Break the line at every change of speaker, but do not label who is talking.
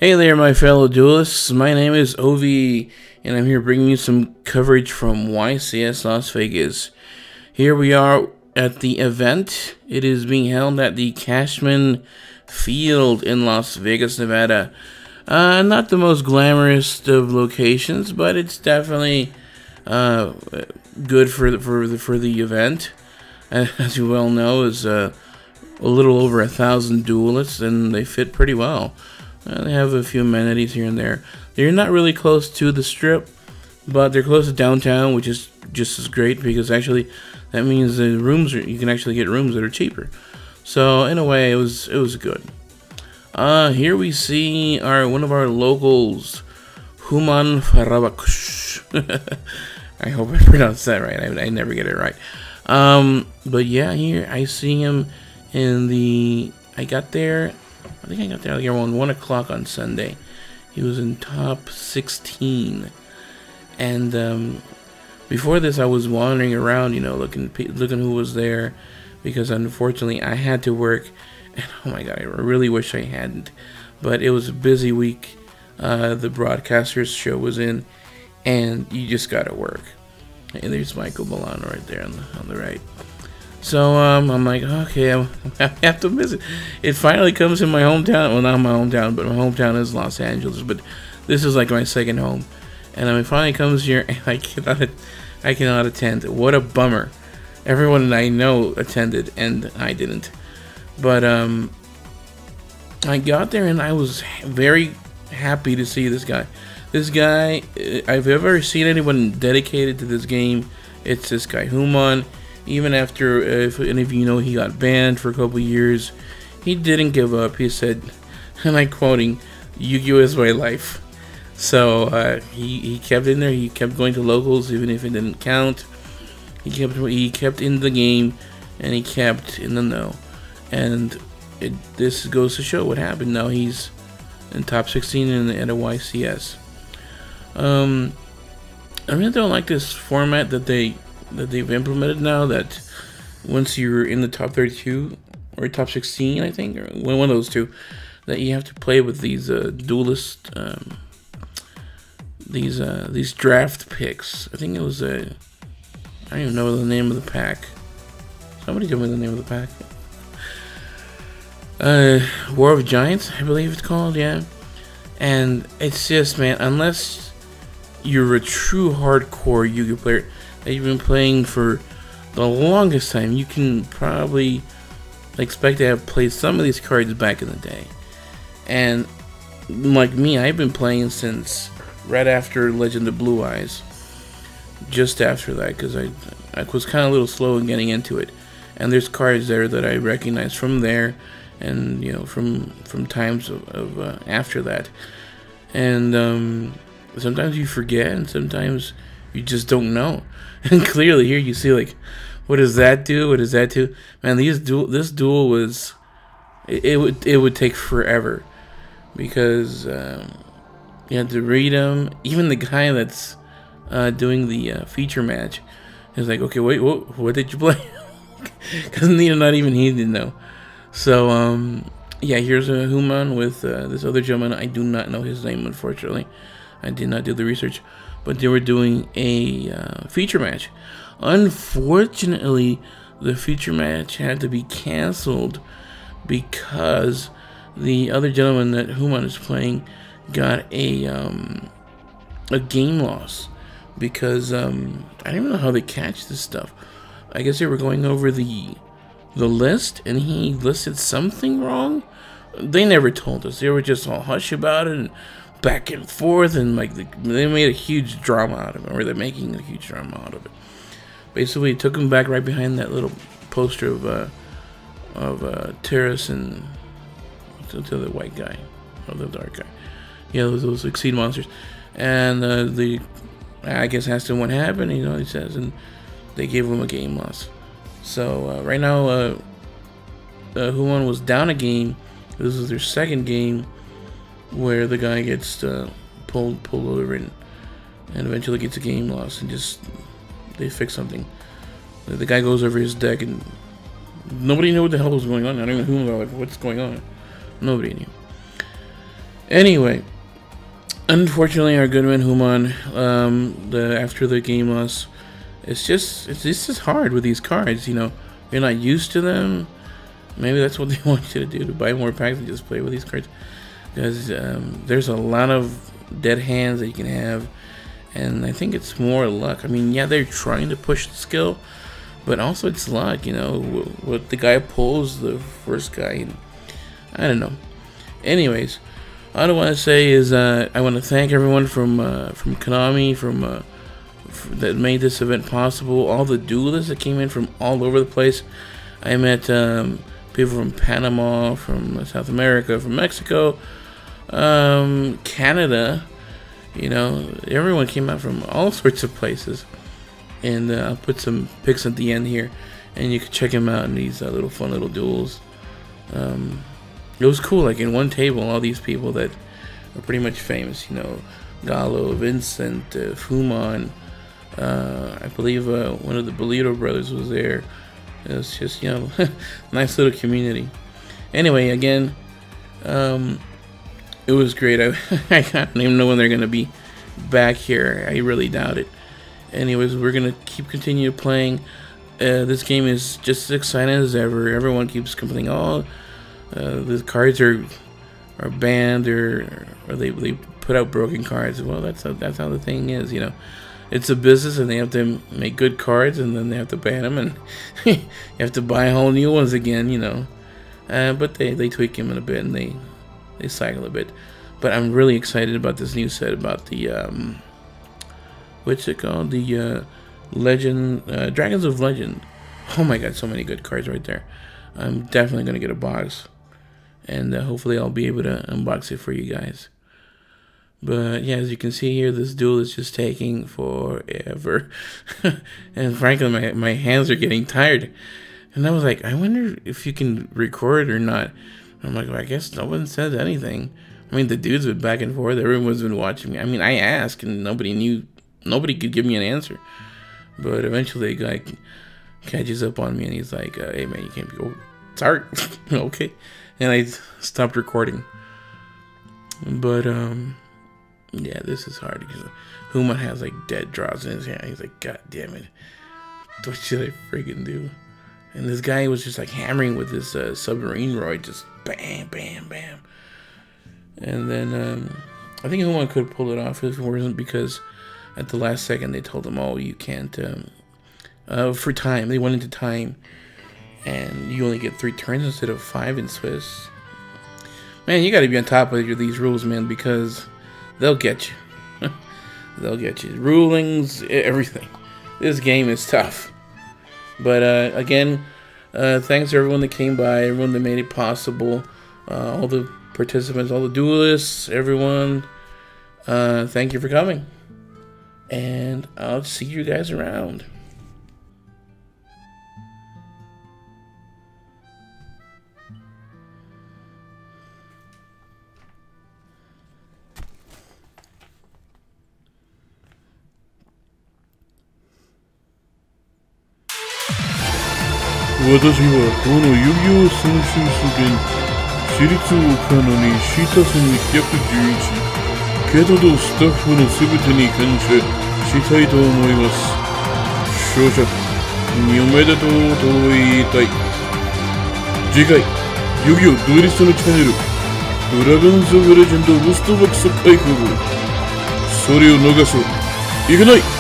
Hey there, my fellow duelists. My name is Ovi, and I'm here bringing you some coverage from YCS Las Vegas. Here we are at the event. It is being held at the Cashman Field in Las Vegas, Nevada. Not the most glamorous of locations, but it's definitely good for the event. As you well know, is a little over 1,000 duelists, and they fit pretty well. They have a few amenities here and there. They're not really close to the Strip, but they're close to downtown, which is just as great because actually that means the rooms you can actually get rooms that are cheaper. So in a way, it was good. Here we see one of our locals, Human Farabakush. I hope I pronounced that right. I never get it right. But yeah, here I see him in the. I think I got there like around 1 o'clock on Sunday. He was in top 16, and before this, I was wandering around, looking who was there, because unfortunately I had to work, and oh my god, I really wish I hadn't, but it was a busy week. The broadcasters show was in, and you just gotta work. Hey, there's Michael Milano right there on the right. So I'm like, okay, I have to miss it. It finally comes in my hometown. Well, not my hometown, but my hometown is Los Angeles. But this is like my second home, and it finally comes here, and I cannot attend. What a bummer! Everyone that I know attended, and I didn't. But I got there, and I was very happy to see this guy. This guy, I've ever seen anyone dedicated to this game, it's this guy, Human. Even after, if any of you know, he got banned for a couple years, he didn't give up. He said, and I'm quoting, "Yu-Gi-Oh is my life." So he kept in there. He kept going to locals, even if it didn't count. He kept in the game, and he kept in the know. And this goes to show what happened. Now he's in top 16 at a YCS. I really don't like this format that they've implemented now, that once you're in the top 32 or top 16, I think, or one of those two, that you have to play with these duelist, these draft picks. I think it was I don't even know the name of the pack. Somebody tell me the name of the pack. War of Giants, I believe it's called, yeah. And it's just, man, unless you're a true hardcore Yu-Gi-Oh player that you've been playing for the longest time, you can probably expect to have played some of these cards back in the day. And like me, I've been playing since right after Legend of Blue Eyes, just after that, because I was kind of a little slow in getting into it. And there's cards there that I recognize from there, and from times of after that. And sometimes you forget, and sometimes you just don't know. And clearly here you see, like, what does that do? What does that do? Man, this duel was, it would take forever, because you had to read them. Even the guy that's doing the feature match is like, okay, wait, what did you play? Because not even he didn't know. So yeah, here's a Human with this other gentleman. I do not know his name, unfortunately. I did not do the research. But they were doing a feature match. Unfortunately, the feature match had to be canceled because the other gentleman that Human is playing got a game loss, because I don't even know how they catch this stuff. I guess they were going over the list, and he listed something wrong. They never told us. They were just all hush about it, and back and forth, and like they made a huge drama out of it, or they're making a huge drama out of it. Basically, it took him back right behind that little poster of Terrace and to the white guy, or the dark guy. Yeah, those Exceed monsters. And I guess asked him what happened. He says, and they gave him a game loss. So right now, Human was down a game. This is their second game, where the guy gets pulled over and eventually gets a game loss, and just they fix something. The guy goes over his deck, and nobody knew what the hell was going on. I don't even know who, like, what's going on. Nobody knew. Anyway, unfortunately, our good man Human, after the game loss, it's just hard with these cards. You know, you're not used to them. Maybe that's what they want you to do, to buy more packs and just play with these cards. Because there's a lot of dead hands that you can have, and I think it's more luck. I mean, yeah, they're trying to push the skill, but also it's luck. You know, what the guy pulls, the first guy. I don't know. Anyways, all I want to say is I want to thank everyone from Konami that made this event possible. All the duelists that came in from all over the place. I met people from Panama, from South America, from Mexico, Canada. You know, everyone came out from all sorts of places. And I'll put some pics at the end here, and you can check them out in these little fun little duels. It was cool, like in one table, all these people that are pretty much famous. You know, Gallo, Vincent, Fuman. I believe one of the Bolito brothers was there. It was just, you know, nice little community. Anyway, again, it was great. I don't even know when they're going to be back here. I really doubt it. Anyways, we're going to continue playing. This game is just as exciting as ever. Everyone keeps complaining, oh, the cards are banned, or they put out broken cards. Well, that's how the thing is, you know. It's a business, and they have to make good cards, and then they have to ban them, and you have to buy whole new ones again, you know. But they tweak them in a bit, and they cycle a bit. But I'm really excited about this new set, about the what's it called? The Legend, Dragons of Legend. Oh my God, so many good cards right there. I'm definitely gonna get a box, and hopefully I'll be able to unbox it for you guys. But yeah, as you can see here, this duel is just taking forever. And frankly, my hands are getting tired. And I was like, I wonder if you can record or not. I'm like, well, I guess no one says anything. I mean, the dude's been back and forth. Everyone's been watching me. I mean, I asked, and nobody could give me an answer. But eventually, the guy catches up on me, and he's like, hey, man, you can't be... Oh, sorry. Okay. And I stopped recording. But, yeah, this is hard because Huma has like dead draws in his hand. He's like, God damn it, what should I freaking do? And this guy was just like hammering with this submarine roid, just bam, bam, bam. And then I think Huma could pull it off if it wasn't because at the last second they told him, oh, you can't, for time. They went into time, and you only get 3 turns instead of 5 in Swiss. Man, you got to be on top of these rules, man, because they'll get you. They'll get you. Rulings, everything. This game is tough. But again, thanks to everyone that came by, everyone that made it possible, all the participants, all the duelists, everyone. Thank you for coming. And I'll see you guys around.
Watashi wa kono Yu-Gi-Oh! Senshu Sugen Shiritsu wo Kano ni Shitasu ni 111けどスタッフのすべてに感謝したいと思います。勝者におめでとうと言いたい。次回遊戯王ドゥエリストのチャンネルドラゴンズ・オブ・レジェンド・ロストバックス開講。それを逃すわいけない。